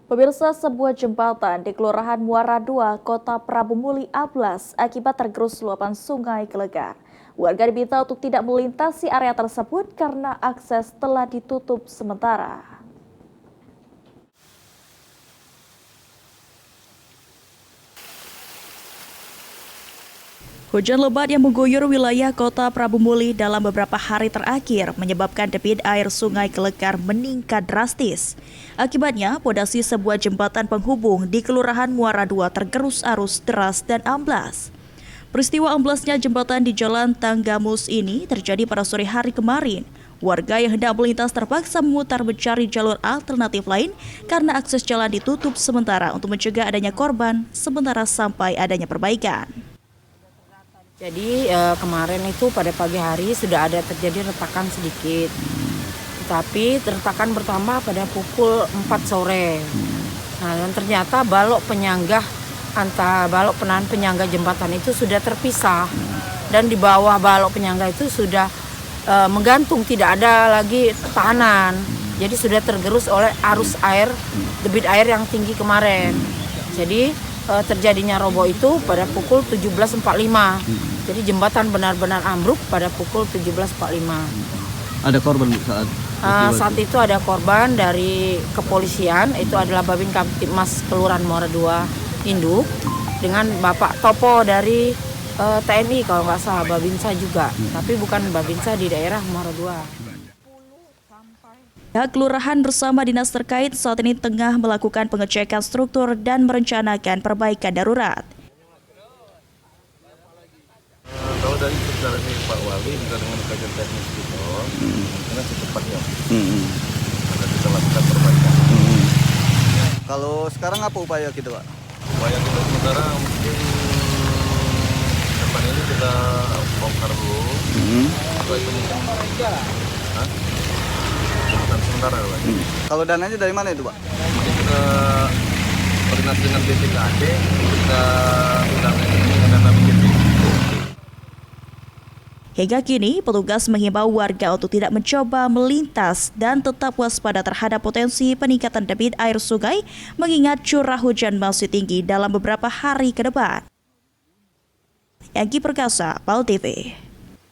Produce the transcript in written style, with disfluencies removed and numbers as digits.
Pemirsa, sebuah jembatan di Kelurahan Muara II, Kota Prabu Muli amblas akibat tergerus luapan sungai Gelegar. Warga diminta untuk tidak melintasi area tersebut karena akses telah ditutup sementara. Hujan lebat yang mengguyur wilayah Kota Prabu Muli dalam beberapa hari terakhir menyebabkan debit air sungai Gelegar meningkat drastis. Akibatnya, pondasi sebuah jembatan penghubung di Kelurahan Muara II tergerus arus deras dan amblas. Peristiwa amblasnya jembatan di Jalan Tanggamus ini terjadi pada sore hari kemarin. Warga yang hendak melintas terpaksa memutar mencari jalur alternatif lain karena akses jalan ditutup sementara untuk mencegah adanya korban sementara sampai adanya perbaikan. Jadi kemarin itu pada pagi hari sudah ada terjadi retakan sedikit. Tetapi retakan pertama pada pukul 4 sore. Nah, dan ternyata balok penyangga antara balok penahan penyangga jembatan itu sudah terpisah. Dan di bawah balok penyangga itu sudah menggantung, tidak ada lagi tahanan. Jadi sudah tergerus oleh arus air, debit air yang tinggi kemarin. Jadi terjadinya roboh itu pada pukul 17.45. Jadi jembatan benar-benar ambruk pada pukul 17.45. Ada korban saat itu ada korban dari kepolisian, itu adalah Babin Kamtibmas Kelurahan Muara II Induk dengan Bapak Topo dari TNI kalau nggak salah, Babinsa juga, tapi bukan Babinsa di daerah Muara II. Pihak kelurahan bersama dinas terkait saat ini tengah melakukan pengecekan struktur dan merencanakan perbaikan darurat. Kalau dari Pak Wali juga dengan kajian teknis kita, dengan secepatnya akan kita lakukan perbaikan. Kalau sekarang apa upaya kita, Pak? Upaya kita sementara mungkin depan ini kita bongkar dulu. Setelah itu mungkin sementara Pak. Kalau dananya dari mana itu, Pak? Mungkin kita koordinasi dengan BPKD, kita undang ini dana BPKD. Hingga kini, petugas menghimbau warga untuk tidak mencoba melintas dan tetap waspada terhadap potensi peningkatan debit air sungai mengingat curah hujan masih tinggi dalam beberapa hari ke depan. Yanggi Perkasa, PAL TV.